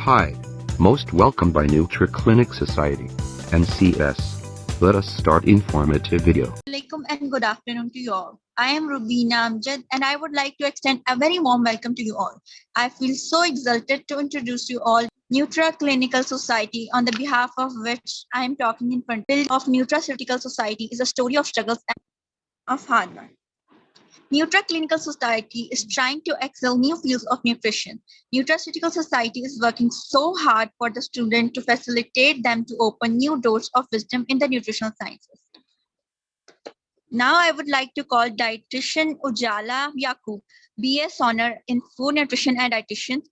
Hi, most welcome by NutriClinic Society, NCS. Let us start informative video. Alaikum and good afternoon to you all. I am Rubina Amjad and I would like to extend a very warm welcome to you all. I feel so exalted to introduce you all Nutra Clinical Society, on the behalf of which I am talking in front of Nutraceutical Society is a story of struggles and of hard work. Nutra Clinical Society is trying to excel new fields of nutrition. Nutraceutical Society is working so hard for the student to facilitate them to open new doors of wisdom in the nutritional sciences. Now I would like to call dietitian Ujala Yaqub, BS Honor in Food Nutrition and Dietitian.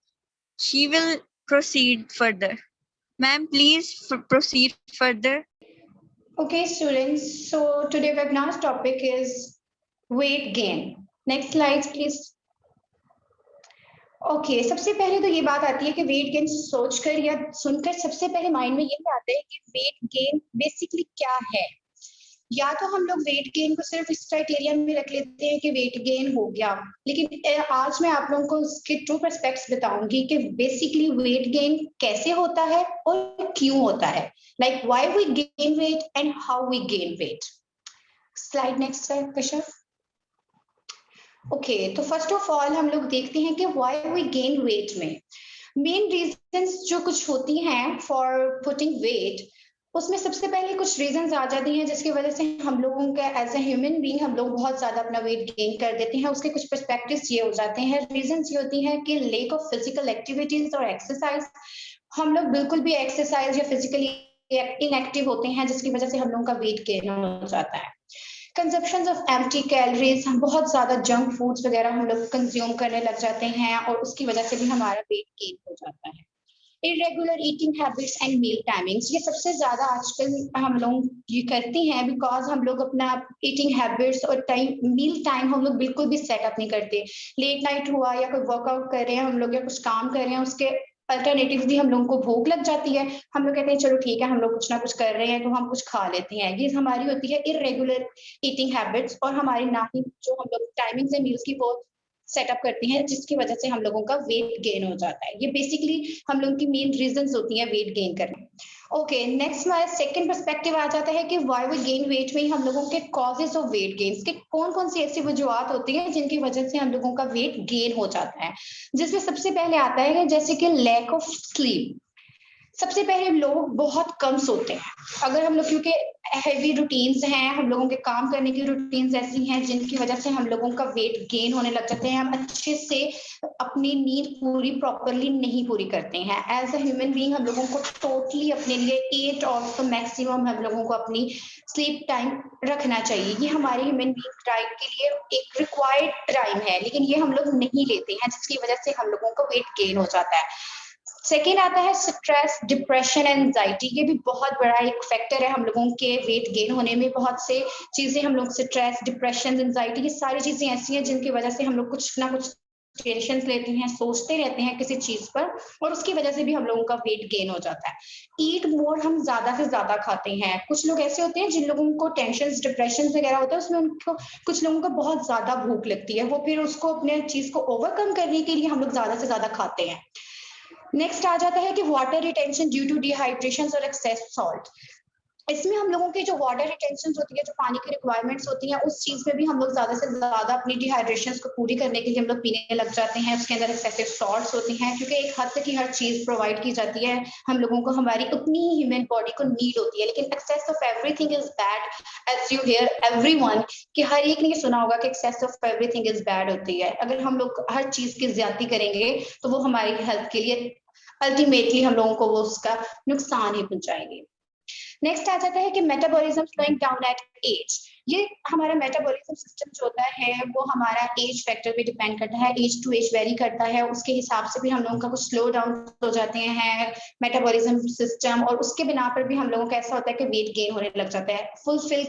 She will proceed further. Ma'am, please proceed further. Okay, students. So today webinar's topic is weight gain. Next slides, please. Okay सबसे पहले तो ये बात आती है कि weight gain सोचकर या सुनकर सबसे पहले माइंड में ये आता है कि वेट गेन बेसिकली क्या है। या तो हम लोग वेट गेन को सिर्फ इस क्राइटेरिया में रख लेते हैं कि वेट गेन हो गया, लेकिन आज मैं आप लोगों को उसके टू पर्सपेक्ट्स बताऊंगी कि बेसिकली वेट गेन कैसे होता है और क्यों होता है, like why we gain weight and how we gain weight. Slide next है कश्यप। ओके तो फर्स्ट ऑफ ऑल हम लोग देखते हैं कि व्हाई वी गेन वेट में मेन रीजंस जो कुछ होती हैं फॉर पुटिंग वेट, उसमें सबसे पहले कुछ रीजंस आ जाती हैं जिसकी वजह से हम लोगों का एज ए ह्यूमन बीइंग हम लोग बहुत ज्यादा अपना वेट गेन कर देते हैं। उसके कुछ पर्सपेक्टिव्स ये हो जाते हैं। रीजंस ये होती हैं कि लेक ऑफ फिजिकल एक्टिविटीज और एक्सरसाइज, हम लोग बिल्कुल भी एक्सरसाइज या फिजिकली इनएक्टिव होते हैं जिसकी वजह से हम लोगों का वेट गेन हो जाता है। कंजप्शन ऑफ एम्प्टी कैलोरीज, हम बहुत ज्यादा जंक फूड्स वगैरह हम लोग कंज्यूम करने लग जाते हैं और उसकी वजह से भी हमारा वेट गेन हो जाता है। Irregular eating habits and meal timings, ये सबसे ज्यादा आजकल हम लोग ये करते हैं बिकॉज हम लोग अपना ईटिंग हैबिट्स और मील टाइम हम लोग बिल्कुल भी सेटअप नहीं करते। लेट नाइट हुआ या कोई वर्कआउट कर रहे हैं हम लोग या कुछ काम कर रहे हैं, उसके अल्टरनेटिवली हम लोगों को भूख लग जाती है, हम लोग कहते हैं चलो ठीक है हम लोग कुछ ना कुछ कर रहे हैं तो हम कुछ खा लेते हैं। ये हमारी होती है इरेगुलर ईटिंग हैबिट्स और हमारी ना ही जो हम लोग टाइमिंग से मील्स की वो सेटअप करती हैं जिसकी वजह से हम लोगों का वेट गेन हो जाता है। ये बेसिकली हम लोगों की मेन रीजंस होती हैं वेट गेन करने। ओके नेक्स्ट हमारा सेकंड पर्सपेक्टिव आ जाता है कि व्हाई वी गेन वेट में हम लोगों के कॉजेस ऑफ वेट गेन के कौन कौन सी ऐसी वजूहत होती हैं जिनकी वजह से हम लोगों का वेट गेन हो जाता है, जिसमें सबसे पहले आता है जैसे कि लैक ऑफ स्लीप। सबसे पहले लोग बहुत कम सोते हैं। अगर हम लोग क्योंकि हैवी रूटीन्स हैं, हम लोगों के काम करने की रूटीन्स ऐसी हैं जिनकी वजह से हम लोगों का वेट गेन होने लग जाते हैं। हम अच्छे से अपनी नींद पूरी प्रॉपरली नहीं पूरी करते हैं। एज अ ह्यूमन बीइंग हम लोगों को टोटली अपने लिए 8 ऑफ द मैक्सिमम हम लोगों को अपनी स्लीप टाइम रखना चाहिए। ये हमारे ह्यूमन बीइंग टाइम के लिए एक रिक्वायर्ड टाइम है, लेकिन ये हम लोग नहीं लेते हैं जिसकी वजह से हम लोगों को वेट गेन हो जाता है। सेकेंड आता है स्ट्रेस, डिप्रेशन, एंजाइटी। ये भी बहुत बड़ा एक फैक्टर है हम लोगों के वेट गेन होने में। बहुत से चीजें हम लोग स्ट्रेस, डिप्रेशन, एंजाइटी, ये सारी चीजें ऐसी हैं जिनकी वजह से हम लोग कुछ ना कुछ टेंशन लेते हैं, सोचते रहते हैं किसी चीज पर और उसकी वजह से भी हम लोगों का वेट गेन हो जाता है। ईट मोर, हम ज्यादा से ज्यादा खाते हैं। कुछ लोग ऐसे होते हैं जिन लोगों को टेंशन, डिप्रेशन वगैरह होता है, उसमें उनको कुछ लोगों को बहुत ज्यादा भूख लगती है, वो फिर उसको अपने चीज को ओवरकम करने के लिए हम लोग ज्यादा से ज्यादा खाते हैं। नेक्स्ट आ जाता है कि water retention due to dehydration और एक्सेस सॉल्ट। इसमें हम लोगों की जो वाटर रिटेंशन होती है, जो पानी की रिक्वायरमेंट्स होती हैं, उस चीज में भी हम लोग ज्यादा से ज्यादा अपनी डिहाइड्रेशन को पूरी करने के लिए हम लोग पीने लग जाते हैं। उसके अंदर एक्सेसिव सॉल्ट्स होती हैं क्योंकि एक हद तक ही हर चीज प्रोवाइड की जाती है हम लोगों को, हमारी उतनी ही ह्यूमन बॉडी को नीड होती है। लेकिन excess of everything is bad, as you hear everyone, कि हर एक ने ये सुना होगा कि excess of everything is bad होती है। अगर हम लोग हर चीज की ज्यादती करेंगे तो वो हमारी हेल्थ के लिए अल्टीमेटली हम लोगों को वो उसका नुकसान ही पहुंचाएंगे। नेक्स्ट आ जाता है कि metabolism slowing down at age. ये हमारा मेटाबॉलिज्म सिस्टम जो होता है वो हमारा एज फैक्टर पे डिपेंड करता है, एज टू एज वेरी करता है। उसके हिसाब से भी हम लोगों का कुछ स्लो डाउन हो जाते हैं मेटाबॉलिज्म सिस्टम, और उसके बिना पर भी हम लोगों का ऐसा होता है कि वेट गेन होने लग जाता है। फुलनेस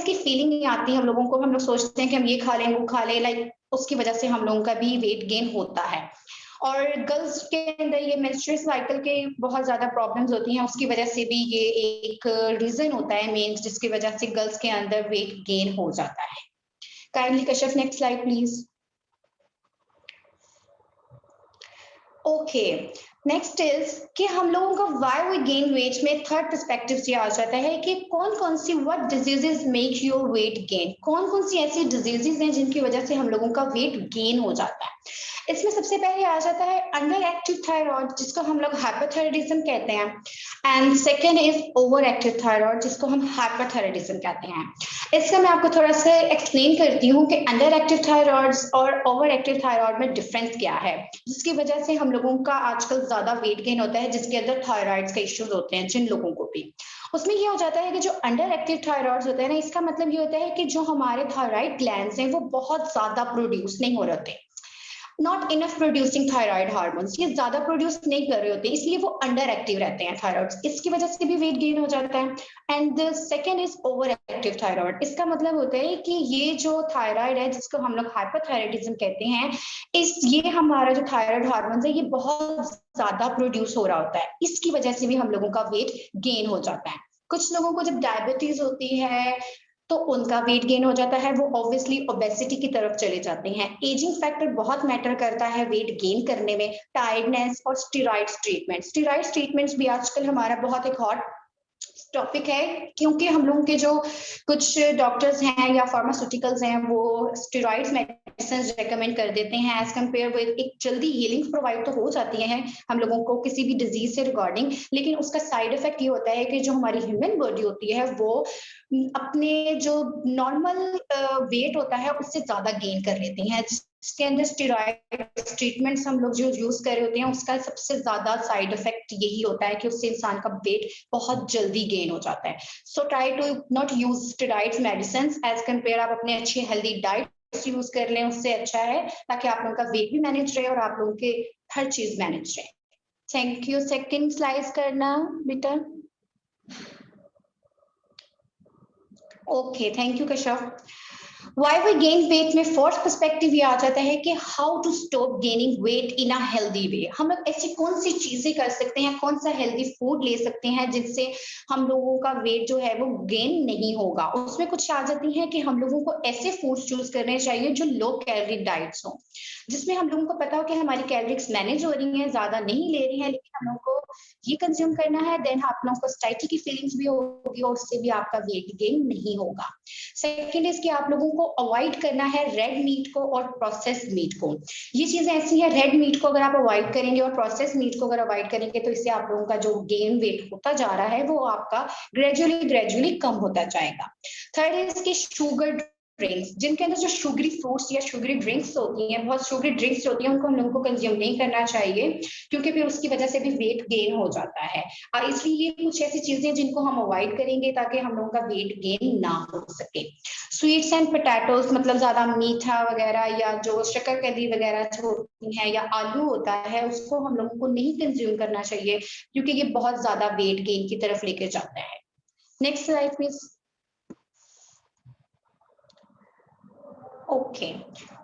की फीलिंग नहीं आती हम लोगों को, हम लोग सोचते हैं कि हम ये खा लें वो खा लें, लाइक उसकी वजह से हम लोगों का भी वेट गेन होता है। और गर्ल्स के अंदर ये मेंस्ट्रुअल साइकिल के बहुत ज्यादा प्रॉब्लम्स होती हैं, उसकी वजह से भी ये एक रीजन होता है मेन जिसकी वजह से गर्ल्स के अंदर वेट गेन हो जाता है। Kindly Kashyap next slide please. Okay, next is कि हम लोगों का व्हाई वी गेन वेट में थर्ड पर्सपेक्टिव से आ जाता है कि कौन कौन see what diseases make your weight gain, कौन कौन सी ऐसी डिजीजेस हैं जिनकी वजह से हम लोगों का वेट गेन हो जाता है। इसमें सबसे पहले आ जाता है अंडर एक्टिव थायराइड, जिसको हम लोग हाइपोथायराइडिज्म कहते हैं, and second is over active thyroid, जिसको हम हाइपरथायराइडिज्म कहते हैं। इसका मैं आपको थोड़ा सा एक्सप्लेन करती हूँ कि अंडर एक्टिव थायराइड और ओवर एक्टिव थायराइड में डिफरेंस क्या है, जिसकी वजह से हम लोगों का आजकल ज्यादा वेट गेन होता है, जिसके अंदर थायराइड के इश्यूज होते हैं जिन लोगों को भी। उसमें ये हो जाता है कि जो अंडर एक्टिव थायराइड होते हैं ना, इसका मतलब ये होता है कि जो हमारे थायराइड ग्लैंड्स हैं वो बहुत ज्यादा प्रोड्यूस नहीं हो रहे होते, not enough producing thyroid hormones, ये ज्यादा प्रोड्यूस नहीं कर रहे होते, इसलिए वो अंडर एक्टिव रहते हैं थायराइड, इसकी वजह से भी वेट गेन हो जाता है। And the second is over active thyroid, इसका मतलब होता है कि ये जो थायराइड है जिसको हम लोग हाइपरथायराइडिज्म कहते हैं, ये हमारा जो थायराइड हार्मोन्स है ये बहुत ज्यादा प्रोड्यूस हो रहा होता है, इसकी वजह से भी हम लोगों का वेट गेन हो जाता है। कुछ लोगों को जब डायबिटीज होती है तो उनका वेट गेन हो जाता है, वो ऑब्वियसली ओबेसिटी की तरफ चले जाते हैं। एजिंग फैक्टर बहुत मैटर करता है वेट गेन करने में, टायर्डनेस और स्टेरॉइड्स ट्रीटमेंट्स भी आजकल हमारा बहुत एक हॉट टॉपिक है, क्योंकि हम लोगों के जो कुछ डॉक्टर्स हैं या फार्मास्यूटिकल्स हैं वो स्टेरॉइड्स मेडिसिन रेकमेंड कर देते हैं एज कम्पेयर विद, एक जल्दी हीलिंग प्रोवाइड तो हो जाती है हम लोगों को किसी भी डिजीज से रिगार्डिंग, लेकिन उसका साइड इफेक्ट ये होता है कि जो हमारी ह्यूमन बॉडी होती है वो अपने जो नॉर्मल वेट होता है उससे ज्यादा गेन कर लेती हैं, जिसके अंदर स्टेरॉइड ट्रीटमेंट्स हम लोग जो यूज कर रहे होते हैं उसका सबसे ज्यादा साइड इफेक्ट यही होता है कि उससे इंसान का वेट बहुत जल्दी गेन हो जाता है। So try to not use steroids medicine as compare, आप अपने अच्छी हेल्दी डाइट यूज कर लें, उससे अच्छा है, ताकि आप लोगों का वेट भी मैनेज रहे और आप लोगों के हर चीज मैनेज रहे। Thank you. सेकंड स्लाइड करना बेटा। Okay, thank you Kashyap. Why we gain weight में फोर्थ पर्सपेक्टिव ये आ जाता है कि how to stop gaining weight in a healthy way. हम लोग ऐसी कौन सी चीजें कर सकते हैं, कौन सा हेल्दी फूड ले सकते हैं जिससे हम लोगों का वेट जो है वो गेन नहीं होगा। उसमें कुछ आ जाती है कि हम लोगों को ऐसे फूड चूज करने चाहिए जो लो कैलोरी डाइट्स हो, जिसमें हम लोगों को पता हो कि हमारी कैलोरीज मैनेज हो रही हैं, ज्यादा नहीं ले रही हैं, लेकिन हम लोगों को ये कंज्यूम करना है, देन आप लोगों को स्टाइटी की फीलिंग्स भी होगी और उससे भी आपका वेट गेन नहीं होगा। सेकेंड इज कि आप लोगों को अवॉइड करना है रेड मीट को और प्रोसेस्ड मीट को। ये चीजें ऐसी हैं, रेड मीट को अगर आप अवॉइड करेंगे और प्रोसेस्ड मीट को अगर अवॉइड करेंगे तो इससे आप लोगों का जो गेन वेट होता जा रहा है वो आपका ग्रेजुअली कम होता जाएगा। थर्ड इज कि शुगर ड्रिंक्स, जिनके अंदर जो शुगरी फ्रूट्स या शुगरी ड्रिंक्स होती हैं, बहुत शुगरी ड्रिंक्स होती हैं, उनको हम लोगों को कंज्यूम नहीं करना चाहिए, क्योंकि फिर उसकी वजह से भी वेट गेन हो जाता है। और इसलिए ये कुछ ऐसी चीजें जिनको हम अवॉइड करेंगे ताकि हम लोगों का वेट गेन ना हो सके। स्वीट्स एंड पोटैटोज, मतलब ज्यादा मीठा वगैरह या जो शक्करकंदी वगैरह होती है या आलू होता है, उसको हम लोगों को नहीं कंज्यूम करना चाहिए, क्योंकि ये बहुत ज्यादा वेट गेन की तरफ लेके जाता है। Next slide please. Okay,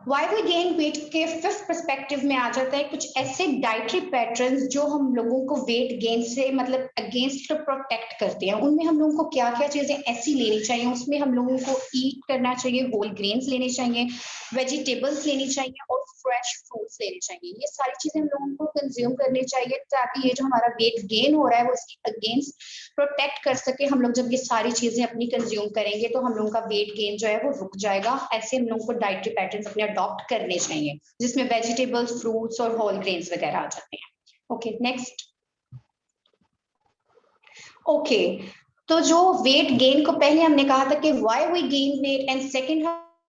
why we gain weight के फिफ्थ पर्सपेक्टिव में आ जाता है कुछ ऐसे डाइटरी पैटर्न्स जो हम लोगों को वेट गेन से मतलब अगेंस्ट प्रोटेक्ट करते हैं। उनमें हम लोगों को क्या क्या चीजें ऐसी लेनी चाहिए, उसमें हम लोगों को ईट करना चाहिए, होल ग्रेन्स लेने चाहिए, वेजिटेबल्स लेनी चाहिए और फ्रेश फ्रूट्स लेने चाहिए। ये सारी चीजें हम लोगों को कंज्यूम करनी चाहिए ताकि ये जो हमारा वेट गेन हो रहा है वो इसकी अगेंस्ट प्रोटेक्ट कर सके। हम लोग जब ये सारी चीजें अपनी कंज्यूम करेंगे तो हम लोगों का वेट गेन जो है वो रुक जाएगा। ऐसे हम लोगों को डाइटरी पैटर्न्स अपने अडॉप्ट करने चाहिए, जिसमें वेजिटेबल्स, फ्रूट्स और होल ग्रेन्स वगैरह आ जाते हैं। Okay, next. ओके, तो जो वेट गेन को पहले हमने कहा था कि why we gain weight, and second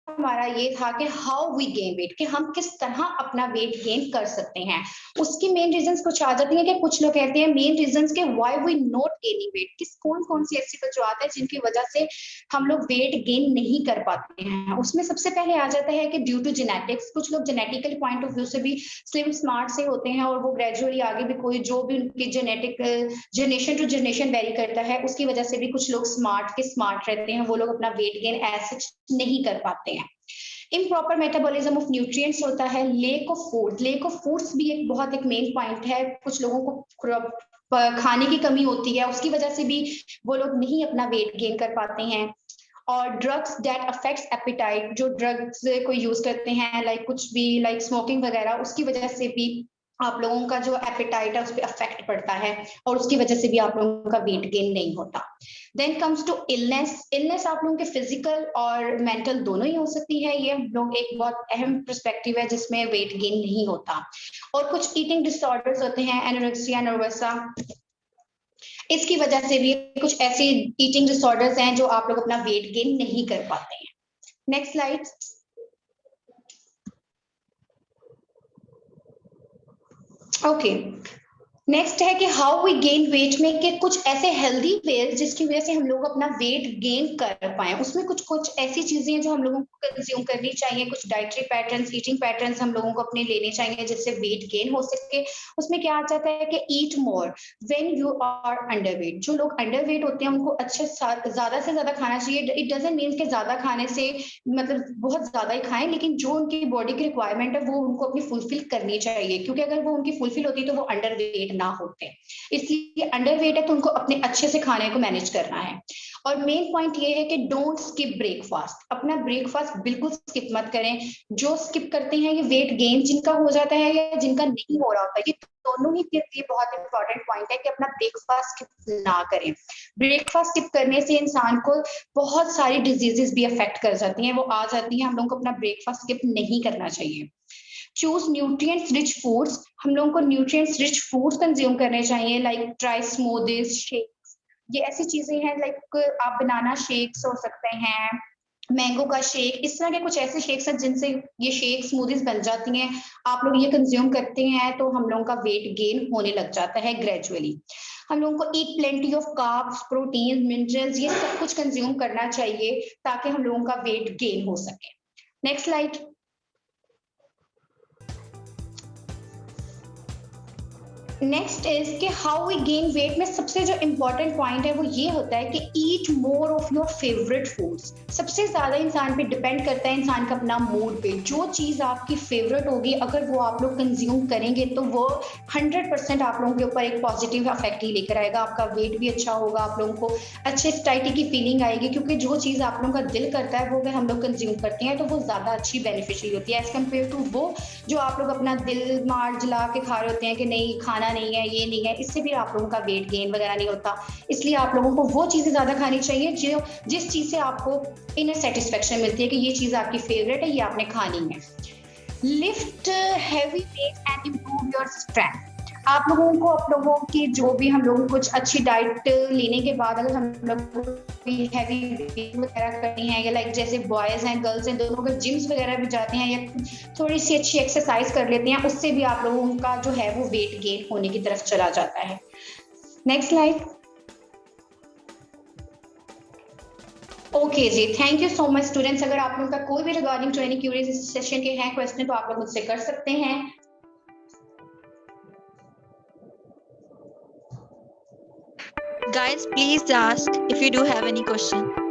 हमारा ये था कि हाउ वी गेन वेट, कि हम किस तरह अपना वेट गेन कर सकते हैं। उसकी मेन रीजंस कुछ आ जाती है कि कुछ लोग कहते हैं मेन रीजंस के why we not gaining weight, किस कौन कौन सी ऐसी वजूहत है जिनकी वजह से हम लोग वेट गेन नहीं कर पाते हैं। उसमें सबसे पहले आ जाता है कि ड्यू टू जेनेटिक्स, कुछ लोग जेनेटिकल पॉइंट ऑफ व्यू से भी स्लिम स्मार्ट से होते हैं और वो ग्रेजुअली आगे भी कोई जो भी उनकी genetic generation to generation vary करता है, उसकी वजह से भी कुछ लोग स्मार्ट रहते हैं, वो लोग अपना वेट गेन एज सच नहीं कर पाते हैं। इम्प्रॉपर मेटाबॉलिज्म ऑफ न्यूट्रिएंट्स होता है, लेक ऑफ फूड्स भी एक बहुत एक मेन पॉइंट है। कुछ लोगों को खाने की कमी होती है, उसकी वजह से भी वो लोग नहीं अपना वेट गेन कर पाते हैं। और ड्रग्स दैट अफेक्ट्स एपिटाइट, जो ड्रग्स को यूज करते हैं लाइक कुछ भी लाइक स्मोकिंग वगैरह, उसकी वजह से भी आप लोगों का जो एपेटाइट है उस पर अफेक्ट पड़ता है और उसकी वजह से भी आप लोगों का वेट गेन नहीं होता। Then comes to illness. Illness आप लोगों के फिजिकल और मेंटल दोनों ही हो सकती है। ये हम लोग एक बहुत अहम पर्सपेक्टिव है जिसमें वेट गेन नहीं होता। और कुछ ईटिंग डिसऑर्डर्स होते हैं, एनोरेक्सिया नर्वसा, इसकी वजह से भी कुछ ऐसे ईटिंग डिसऑर्डर्स हैं जो आप लोग अपना वेट गेन नहीं कर पाते हैं। Next slide. ओके, नेक्स्ट है कि हाउ वी गेन वेट में कि कुछ ऐसे हेल्दी वेज जिसकी वजह से हम लोग अपना वेट गेन कर पाए। उसमें कुछ कुछ ऐसी चीजें हैं जो हम लोगों को कंज्यूम करनी चाहिए, कुछ डाइटरी पैटर्न्स, ईटिंग पैटर्न्स हम लोगों को अपने लेने चाहिए जिससे वेट गेन हो सके। उसमें क्या आ जाता है कि eat more when you are underweight. जो लोग अंडरवेट होते हैं उनको अच्छे ज्यादा से ज्यादा खाना चाहिए। इट डजंट मीन कि ज्यादा खाने से मतलब बहुत ज्यादा ही खाएं, लेकिन जो उनकी बॉडी की रिक्वायरमेंट है वो उनको अपनी फुलफिल करनी चाहिए, क्योंकि अगर वो उनकी फुलफिल होती तो वो अंडरवेट ना होते। इसलिए अंडरवेट है तो उनको अपने अच्छे से खाने को मैनेज करना है। और मेन पॉइंट ये है कि डोंट स्किप ब्रेकफास्ट। अपना ब्रेकफास्ट बिल्कुल स्किप मत करें। जो स्किप करते हैं ये वेट गेन जिनका हो जाता है या जिनका नहीं हो रहा होता, ये दोनों ही के लिए बहुत इंपॉर्टेंट पॉइंट है कि अपना ब्रेकफास्ट स्किप ना करें। ब्रेकफास्ट स्किप करने से इंसान को बहुत सारी डिजीजेस भी अफेक्ट कर जाती हैं, वो आ जाती हैं। हम लोगों को अपना ब्रेकफास्ट स्किप नहीं करना चाहिए। Choose nutrients rich foods. हम लोगों को न्यूट्रिएंट्स रिच फूड्स कंज्यूम करने चाहिए, लाइक ट्राई स्मूदीज, शेक्स। ये ऐसी चीजें हैं, लाइक आप बनाना शेक्स हो सकते हैं, मैंगो का शेक, इस तरह के कुछ ऐसे शेक्स हैं जिनसे ये शेक स्मूदीज बन जाती हैं। आप लोग ये कंज्यूम करते हैं तो हम लोगों का वेट गेन होने लग जाता है ग्रेजुअली। हम लोगों को eat plenty of carbs, protein, minerals, ये सब कुछ कंज्यूम करना चाहिए ताकि हम लोगों का वेट गेन हो सके। Next slide. नेक्स्ट इज कि हाउ वी गेन वेट में सबसे जो इंपॉर्टेंट पॉइंट है वो ये होता है कि eat more of your favourite foods. सबसे ज्यादा इंसान पे डिपेंड करता है इंसान का अपना मूड पे। जो चीज आपकी फेवरेट होगी अगर वो आप लोग कंज्यूम करेंगे तो वो 100% आप लोगों के ऊपर एक पॉजिटिव इफेक्ट ही लेकर आएगा। आपका वेट भी अच्छा होगा, आप लोगों को अच्छे स्टाइटी की फीलिंग आएगी, क्योंकि जो चीज आप लोगों का दिल करता है वो अगर हम लोग कंज्यूम करते हैं तो वो ज्यादा अच्छी बेनिफिशियल होती है एज कम्पेयर टू वो जो आप लोग अपना दिल मार जला के खा रहे होते हैं कि नहीं खाना नहीं है, ये नहीं है। इससे भी आप लोगों का वेट गेन वगैरह नहीं होता। इसलिए आप लोगों को वो चीजें ज्यादा खानी चाहिए जो जिस चीज से आपको इनर सेटिस्फेक्शन मिलती है कि ये चीज आपकी फेवरेट है, ये आपने खानी है। Lift heavy weight and improve your strength. आप लोगों को आप लोगों की जो भी हम लोग कुछ अच्छी डाइट लेने के बाद अगर हम लोग हैवी वेट वगैरह करनी है, या लाइक जैसे बॉयज हैं गर्ल्स हैं दोनों अगर जिम्स वगैरह भी जाते हैं या थोड़ी सी अच्छी एक्सरसाइज कर लेते हैं, उससे भी आप लोगों का जो है वो वेट गेन होने की तरफ चला जाता है। Next slide. ओके जी, thank you so much students. अगर आप लोगों का कोई भी रिगार्डिंग ट्रेनिंग क्यूरीज इस सेशन के हैं क्वेश्चन तो आप लोग मुझसे कर सकते हैं। Guys, please ask if you do have any question.